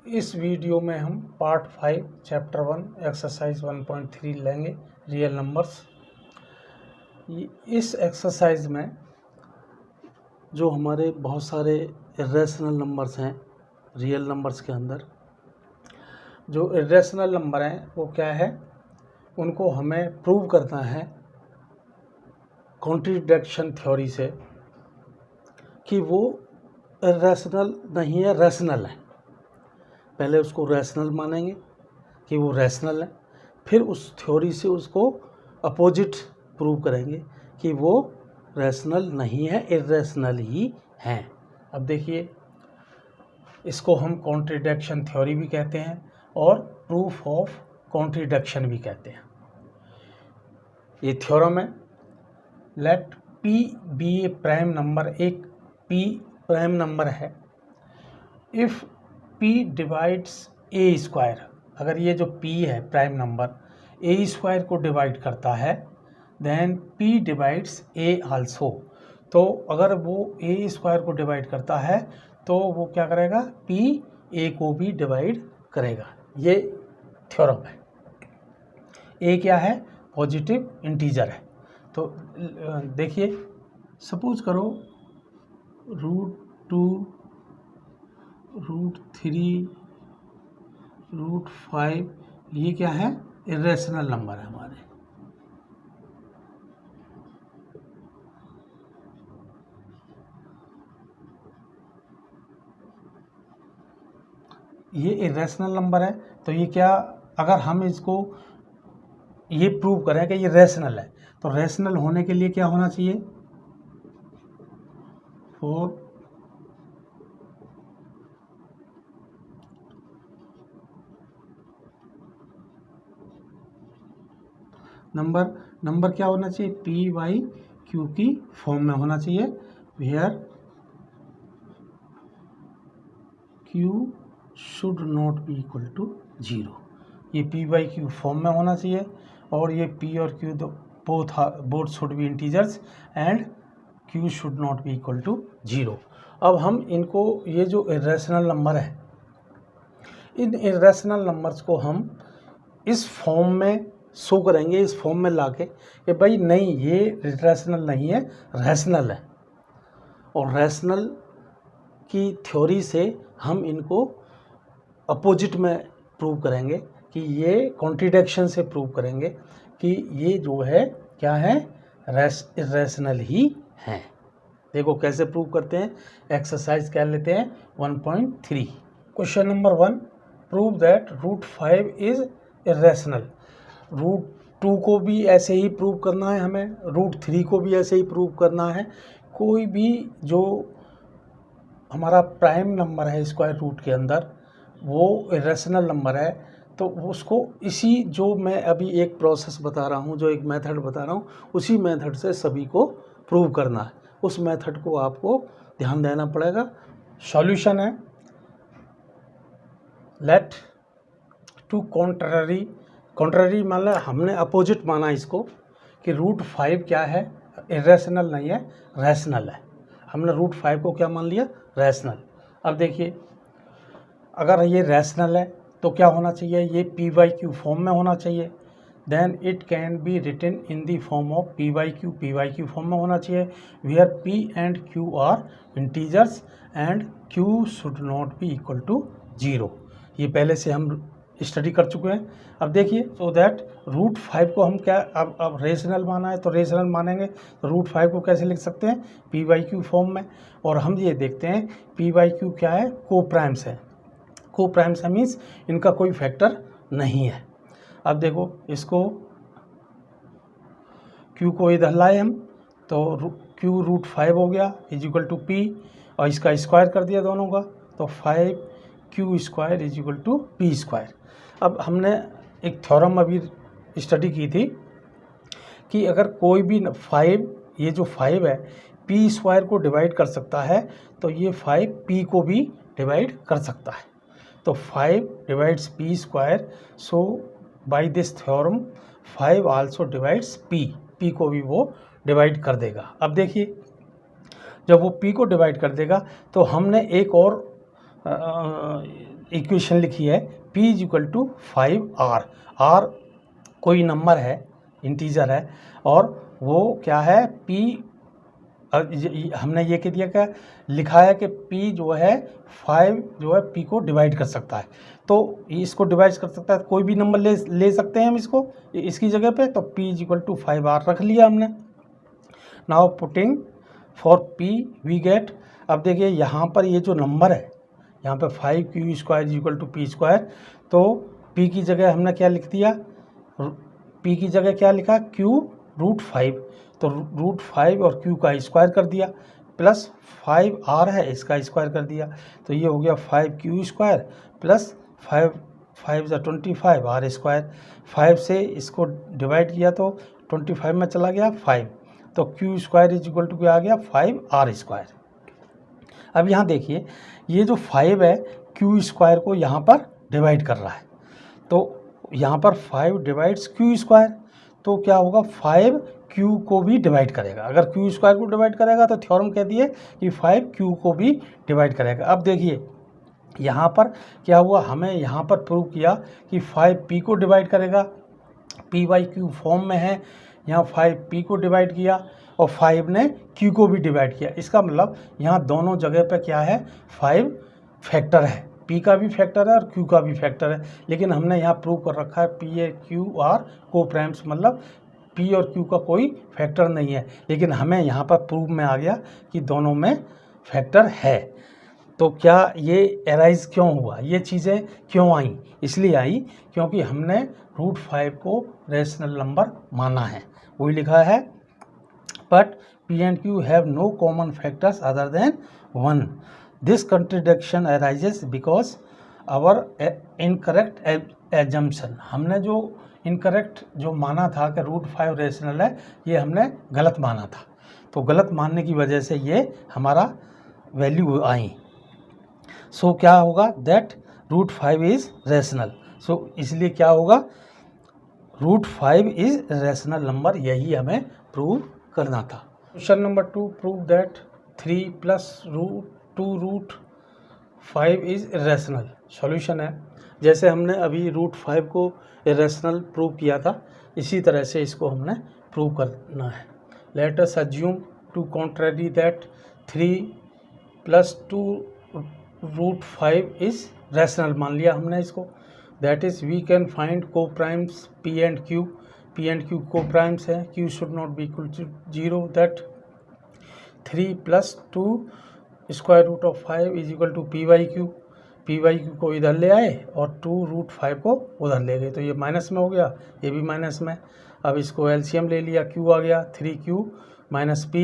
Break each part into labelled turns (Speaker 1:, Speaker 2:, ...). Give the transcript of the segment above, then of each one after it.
Speaker 1: इस वीडियो में हम पार्ट 5 चैप्टर 1 एक्सरसाइज 1.3 लेंगे, रियल नंबर्स। इस एक्सरसाइज में जो हमारे बहुत सारे इरेशनल नंबर्स हैं रियल नंबर्स के अंदर, जो इरेशनल नंबर हैं वो क्या है, उनको हमें प्रूव करना है कॉन्ट्रडिक्शन थ्योरी से कि वो इरेशनल नहीं है, रैशनल है। पहले उसको रैशनल मानेंगे कि वो रैशनल है, फिर उस थ्योरी से उसको अपोजिट प्रूव करेंगे कि वो रैशनल नहीं है, इरेशनल ही हैं। अब देखिए, इसको हम कॉन्ट्रडिक्शन थ्योरी भी कहते हैं और प्रूफ ऑफ कॉन्ट्रडिक्शन भी कहते हैं। ये थ्योरम है, लेट P बी ए प्राइम नंबर, एक P प्राइम नंबर है if P divides A square. अगर ये जो P है प्राइम नंबर ए स्क्वायर को डिवाइड करता है, देन P डिवाइड्स ए आल्सो। तो अगर वो ए स्क्वायर को डिवाइड करता है तो वो क्या करेगा, P ए को भी डिवाइड करेगा। ये थ्योरम है। ए क्या है, पॉजिटिव इंटीजर है। तो देखिए, सपोज करो √2, √3, √5, ये क्या है, इरेशनल नंबर है हमारे। ये इरेशनल नंबर है, तो ये क्या, अगर हम इसको ये प्रूव करें कि ये रैशनल है, तो रैशनल होने के लिए क्या होना चाहिए, 4 नंबर क्या होना चाहिए, P/Q की फॉर्म में होना चाहिए, where Q should not be equal to 0। ये P/Q फॉर्म में होना चाहिए और ये P और Q both should be integers and Q should not be equal to 0। अब हम इनको, ये जो इरेशनल नंबर है, इन इरेशनल नंबर्स को हम इस फॉर्म में शो करेंगे, इस फॉर्म में लाके कि भाई नहीं, ये इरेशनल नहीं है, रैशनल है। और रैशनल की थ्योरी से हम इनको अपोजिट में प्रूव करेंगे कि ये कॉन्ट्रडिक्शन से प्रूव करेंगे कि ये जो है क्या है, इरेशनल ही हैं। देखो कैसे प्रूव करते हैं। एक्सरसाइज क्या लेते हैं, 1.3। Question number 1, prove that √5 is irrational. √2 को भी ऐसे ही प्रूव करना है हमें, √3 को भी ऐसे ही प्रूव करना है। कोई भी जो हमारा प्राइम नंबर है स्क्वायर रूट के अंदर, वो इरेशनल नंबर है, तो उसको इसी, जो मैं अभी एक प्रोसेस बता रहा हूँ, जो एक मेथड बता रहा हूँ, उसी मेथड से सभी को प्रूव करना है। उस मेथड को आपको ध्यान देना पड़ेगा। सॉल्यूशन है, लेट टू कॉन्ट्ररी मान, हमने अपोजिट माना इसको कि √5 क्या है, इरेशनल नहीं है, रैशनल है। हमने √5 को क्या मान लिया, रैशनल। अब देखिए, अगर ये रैशनल है तो क्या होना चाहिए, ये P/Q फॉर्म में होना चाहिए। Then it can be written in the form of P/Q form में होना चाहिए, where P and Q are integers and Q should not be equal to 0। ये पहले से हम स्टडी कर चुके हैं। अब देखिए, सो दैट √5 को हम क्या, अब रेशनल माना है तो रेशनल मानेंगे, तो √5 को कैसे लिख सकते हैं, P/Q फॉर्म में। और हम ये देखते हैं P/Q क्या है, को-प्राइम्स है। को-प्राइम्स है मीन्स इनका कोई फैक्टर नहीं है। अब देखो, इसको Q को इधर लाए हम, तो Q √5 हो गया इज इक्वल टू P, और इसका स्क्वायर कर दिया दोनों का, तो 5Q² is equal to P²। अब हमने एक थ्योरम अभी स्टडी की थी कि अगर कोई भी 5, ये जो 5 है, P² को डिवाइड कर सकता है, तो ये 5 P को भी डिवाइड कर सकता है। तो 5 divides P², so by this theorem 5 also divides P को भी वो डिवाइड कर देगा। अब देखिए, जब वो P को डिवाइड कर देगा तो हमने एक और इक्वेशन लिखी है p is equal to 5r। r कोई नंबर है, इंटीजर है, और वो क्या है p, हमने ये कह दिया क्या लिखा है कि p जो है 5 जो है p को डिवाइड कर सकता है, तो इसको डिवाइड कर सकता है, कोई भी नंबर ले सकते हैं हम इसको इसकी जगह पे, तो p is equal to 5r रख लिया हमने। Now putting for p we get, अब देखिए यहाँ पर ये जो नंबर है यहाँ पे 5q square is equal to P square, तो p की जगह हमने क्या लिख दिया, p की जगह क्या लिखा q रूट 5, तो रूट 5 और q का स्क्वायर कर दिया, प्लस 5r है इसका स्क्वायर कर दिया, तो ये हो गया 5q square plus 5 25 r square. 5 से इसको डिवाइड किया तो 25 में चला गया 5, तो q square is equal to क्या आ गया 5r स्क्वायर। अब यहाँ देखिए ये जो 5 है q स्क्वायर को यहाँ पर डिवाइड कर रहा है, तो यहाँ पर 5 डिवाइड्स q स्क्वायर, तो क्या होगा 5 q को भी डिवाइड करेगा। अगर q स्क्वायर को डिवाइड करेगा तो थ्योरम कह दिए कि 5 q को भी डिवाइड करेगा। अब देखिए यहाँ पर क्या हुआ, हमें यहाँ पर प्रूव किया कि 5 p को डिवाइड करेगा, p बाई q फॉर्म में है, यहाँ 5 p को डिवाइड किया और 5 ने q को भी डिवाइड किया। इसका मतलब यहाँ दोनों जगह पे क्या है 5 फैक्टर है, p का भी फैक्टर है और q का भी फैक्टर है, लेकिन हमने यहाँ प्रूव कर रखा है p ए q आर को प्राइम्स, मतलब p और q का कोई फैक्टर नहीं है, लेकिन हमें यहाँ पर प्रूव में आ गया कि दोनों में फैक्टर है। तो क्या ये एराइज क्यों हुआ, ये चीज़ें क्यों आई, इसलिए आई क्योंकि हमने रूट 5 को रेशनल नंबर माना है। वही लिखा है but p and q have no common factors other than 1. This contradiction arises because our incorrect assumption, हमने जो इनकरेक्ट जो माना था कि रूट 5 रेशनल है, ये हमने गलत माना था, तो गलत मानने की वजह से ये हमारा वैल्यू आई। सो क्या होगा दैट रूट 5 इज रेशनल, सो इसलिए क्या होगा रूट 5 इज रेशनल नंबर, यही हमें प्रूव करना था। Question number 2, prove that 3 plus 2 root 5 is irrational. Solution है जैसे हमने अभी रूट 5 को इरेशनल प्रूव किया था, इसी तरह से इसको हमने प्रूव करना है। Let us assume to contrary that 3 plus 2 root 5 is rational मान लिया हमने इसको, that is we can find coprimes p and q, p and q coprimes है, q should not be equal to 0, that 3 plus 2 square root of 5 is equal to p by q को इधर ले आए और 2 root 5 को उधर ले गए, तो ये माइनस में हो गया, ये भी माइनस में। अब इसको एलसीएम ले लिया, q आ गया 3q minus p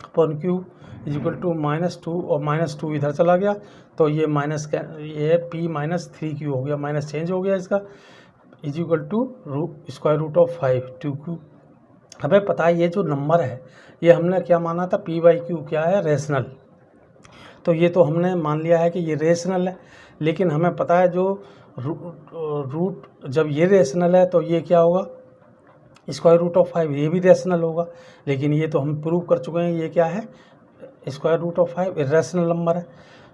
Speaker 1: upon q is equal to -2 और -2 इधर चला गया, तो ये माइनस ये p माइनस 3q हो गया, माइनस चेंज हो गया इसका, is equal to square root of 5 2q। हमें पता है ये जो नंबर है ये हमने क्या माना था, p बाई q क्या है रेशनल, तो ये तो हमने मान लिया है कि ये रेशनल है, लेकिन हमें पता है जो रूट जब ये रेशनल है तो ये क्या होगा स्क्वायर रूट ऑफ 5, ये भी रेशनल होगा, लेकिन ये तो हम प्रूव कर चुके हैं ये क्या है square root of 5 irrational number है।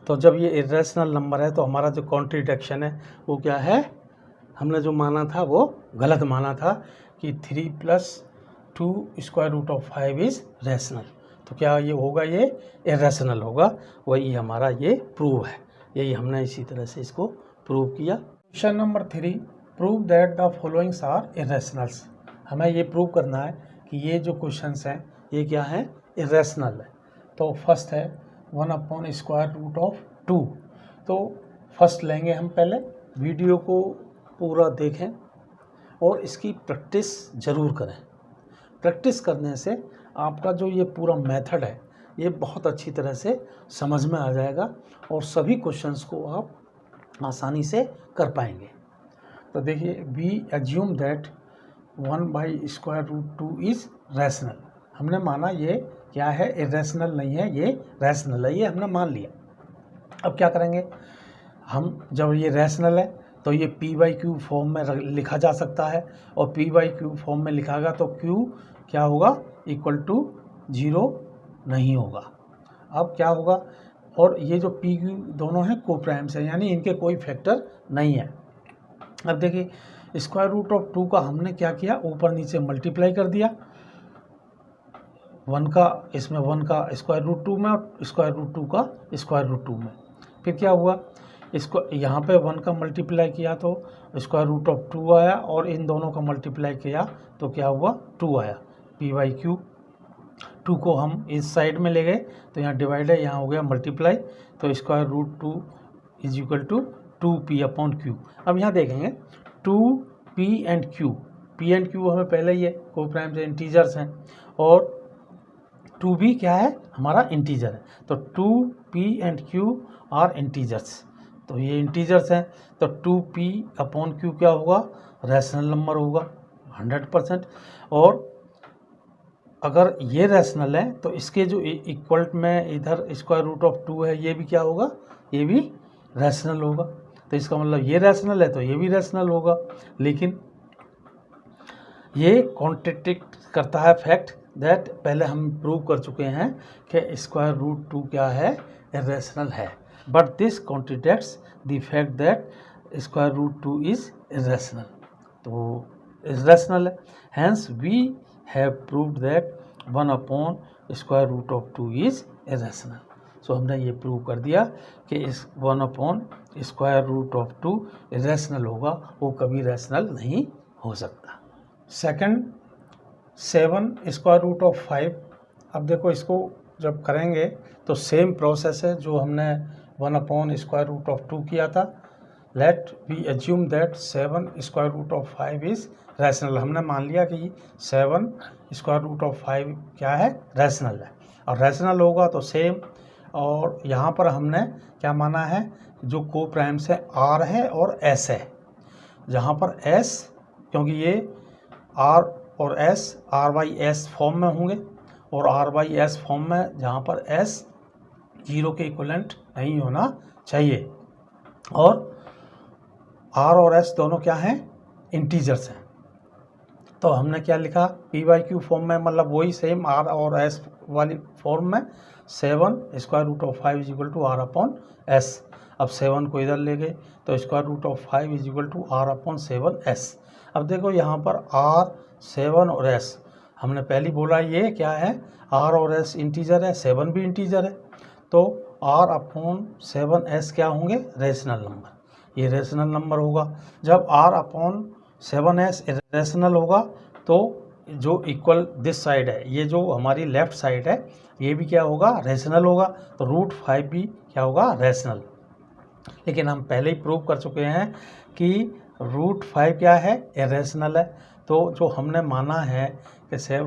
Speaker 1: तो जब ये इरेशनल नंबर है तो हमारा जो कॉन्ट्रडिक्शन है वो क्या है, हमने जो माना था वो गलत माना था कि 3 plus 2 square root of 5 is rational, तो क्या ये होगा ये इरेशनल होगा, वही हमारा ये प्रूव है, यही हमने इसी तरह से इसको प्रूव किया। Question number 3, prove that the followings are irrationals. हमें ये प्रूव करना है कि ये जो क्वेश्चंस हैं ये क्या है इरेशनल है। तो फर्स्ट है 1 अपॉन स्क्वायर रूट ऑफ 2, तो फर्स्ट लेंगे हम, पहले वीडियो को पूरा देखें और इसकी प्रैक्टिस ज़रूर करें। प्रैक्टिस करने से आपका जो ये पूरा मेथड है ये बहुत अच्छी तरह से समझ में आ जाएगा और सभी क्वेश्चंस को आप आसानी से कर पाएंगे। तो देखिए we assume that 1 by square root 2 is rational, हमने माना ये क्या है इरेशनल नहीं है, ये रैशनल है, ये हमने मान लिया। अब क्या करेंगे हम, जब ये रैशनल है तो ये p बाई क्यू फॉर्म में लिखा जा सकता है, और p बाई क्यू फॉर्म में लिखागा तो q क्या होगा इक्वल टू 0 नहीं होगा। अब क्या होगा और ये जो पी क्यू दोनों हैं को प्राइम्स हैं, यानी इनके कोई फैक्टर नहीं है। अब देखिए स्क्वायर रूट ऑफ 2 का हमने क्या किया, ऊपर नीचे मल्टीप्लाई कर दिया, 1 का इसमें 1 का स्क्वायर रूट 2 में और स्क्वायर रूट 2 का स्क्वायर रूट 2 में। फिर क्या हुआ, इसको यहाँ पे 1 का मल्टीप्लाई किया तो स्क्वायर रूट ऑफ 2 आया, और इन दोनों का मल्टीप्लाई किया तो क्या हुआ 2 आया। पी बाई क्यू, 2 को हम इस साइड में ले गए तो यहाँ डिवाइड है, यहाँ हो गया मल्टीप्लाई, तो square root 2 is equal to 2p upon Q. अब यहाँ देखेंगे 2p and Q, p and Q हमें पहले ही है, को प्राइम से इंटीजर्स हैं, और 2b क्या है हमारा इंटीजर है, तो 2p and q are integers, तो ये इंटीजर्स हैं, तो 2p अपॉन q क्या होगा, रैशनल नंबर होगा 100%। और अगर ये रैशनल है तो इसके जो इक्वल में इधर स्क्वायर रूट ऑफ 2 है, ये भी क्या होगा, ये भी रैशनल होगा। तो इसका मतलब ये रैशनल है तो ये भी रैशनल होगा, लेकिन ये कॉन्ट्रडिक्ट करता है फैक्ट दैट पहले हम प्रूव कर चुके हैं कि स्क्वायर रूट 2 क्या है, इरेशनल है, but this contradicts the fact that square root 2 is irrational, तो इरेशनल है, hence we have proved that 1 upon square root of 2 is irrational. So हमने ये प्रूव कर दिया कि इस 1 upon square root of 2 irrational होगा, वो कभी रैशनल नहीं हो सकता। Second 7 square root of 5। अब देखो इसको जब करेंगे तो सेम प्रोसेस है जो हमने 1 अपॉन स्क्वायर रूट ऑफ 2 किया था। Let we assume that 7 square root of 5 is rational. हमने मान लिया कि 7 स्क्वायर रूट ऑफ 5 क्या है, रैशनल है, और रैशनल होगा तो सेम। और यहाँ पर हमने क्या माना है, जो को प्राइम्स है आर है और एस है, जहाँ पर एस, क्योंकि ये आर और S R by S form में होंगे, और आर बाई एस फॉर्म में जहाँ पर एस 0 के इक्वलेंट नहीं होना चाहिए, और आर और एस दोनों क्या हैं, इंटीजर्स हैं। तो हमने क्या लिखा, पी बाई क्यू फॉर्म में, मतलब वही सेम आर और एस वाली फॉर्म में 7 square root of 5 is equal to R upon S. अब 7 को इधर ले गए तो square root of 5 is equal to R upon 7 S. अब देखो यहाँ पर आर 7 और एस, हमने पहले बोला ये क्या है, आर और एस इंटीजर है, 7 भी इंटीजर है, तो आर अपॉन 7 एस क्या होंगे, रेशनल नंबर, ये रेशनल नंबर होगा। जब आर अपॉन 7 एस रेशनल होगा तो जो इक्वल दिस साइड है, ये जो हमारी लेफ्ट साइड है, ये भी क्या होगा, रेशनल होगा, तो रूट 5 भी क्या होगा, रेशनल। लेकिन हम पहले ही प्रूव कर चुके हैं कि रूट 5 क्या है, इरेशनल है, तो जो हमने माना है कि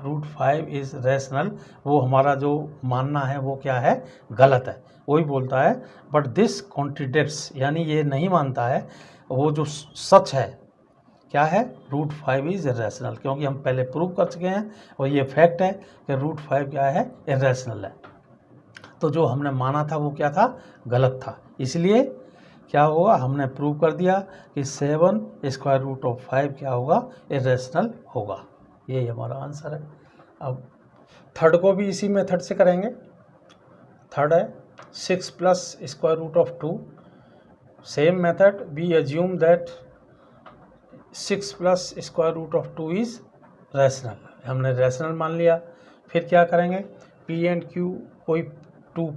Speaker 1: रूट 5 इज रेशनल, वो हमारा जो मानना है वो क्या है, गलत है। वही बोलता है बट दिस कॉन्ट्रडिक्ट्स, यानी ये नहीं मानता है, वो जो सच है क्या है, रूट 5 इज इरेशनल, क्योंकि हम पहले प्रूव कर चुके हैं और ये फैक्ट है कि रूट 5 क्या है, इरेशनल है। तो जो हमने माना था वो क्या था, गलत था, इसलिए क्या होगा, हमने प्रूव कर दिया कि 7 स्क्वायर रूट ऑफ 5 क्या होगा, इरेशनल होगा। यही हमारा आंसर है। अब थर्ड को भी इसी मेथड से करेंगे। थर्ड है 6 plus square root of 2। Same method, we assume that 6 plus square root of 2 is rational, हमने रैशनल मान लिया। फिर क्या करेंगे, पी एंड क्यू कोई 2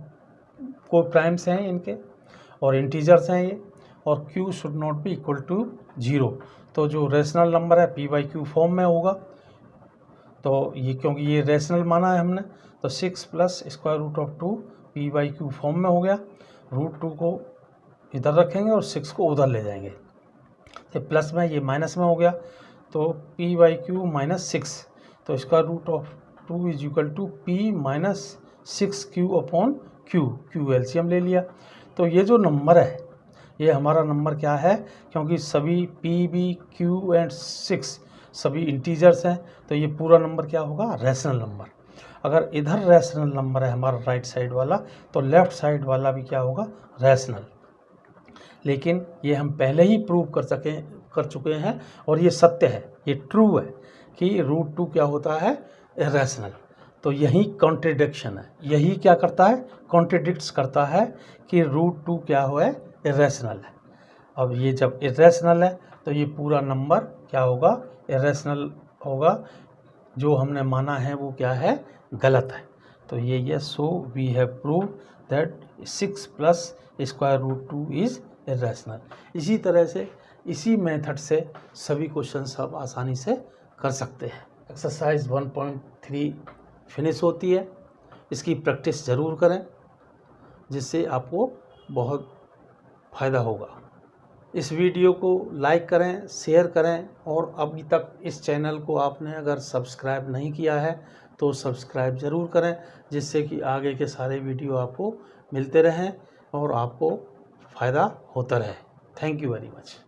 Speaker 1: को प्राइम्स हैं इनके और इंटीजर्स हैं ये, और q should not be equal to 0, तो जो रेशनल नंबर है p बाई क्यू फॉर्म में होगा। तो ये क्योंकि ये रेशनल माना है हमने, तो 6 plus square root of 2 p by Q form में हो गया। रूट 2 को इधर रखेंगे और 6 को उधर ले जाएंगे, तो प्लस में ये माइनस में हो गया, तो p बाई क्यू माइनस 6, तो square root of 2 is equal to p minus 6q upon q LCM ले लिया। तो ये जो नंबर है ये हमारा नंबर क्या है, क्योंकि सभी p b q एंड 6 सभी इंटीजर्स हैं, तो ये पूरा नंबर क्या होगा, रैशनल नंबर। अगर इधर रैशनल नंबर है हमारा राइट साइड वाला, तो लेफ्ट साइड वाला भी क्या होगा, रैशनल। लेकिन ये हम पहले ही प्रूव कर चुके हैं और ये सत्य है, ये ट्रू है कि रूट 2 क्या होता है, इरेशनल। तो यही कॉन्ट्रडिक्शन है, यही क्या करता है, कॉन्ट्रडिक्ट्स करता है कि √2 क्या हो है, इरेशनल है। अब ये जब इरेशनल है तो ये पूरा नंबर क्या होगा, इरेशनल होगा। जो हमने माना है वो क्या है, गलत है। तो ये so we have prove that 6 plus √2 is irrational. इसी तरह से इसी मेथड से सभी क्वेश्चंस आप आसानी से कर सकते हैं। एक्सरसाइज 1.3 फिनिश होती है। इसकी प्रैक्टिस ज़रूर करें, जिससे आपको बहुत फ़ायदा होगा। इस वीडियो को लाइक करें, शेयर करें, और अभी तक इस चैनल को आपने अगर सब्सक्राइब नहीं किया है तो सब्सक्राइब ज़रूर करें, जिससे कि आगे के सारे वीडियो आपको मिलते रहें और आपको फ़ायदा होता रहे। Thank you very much.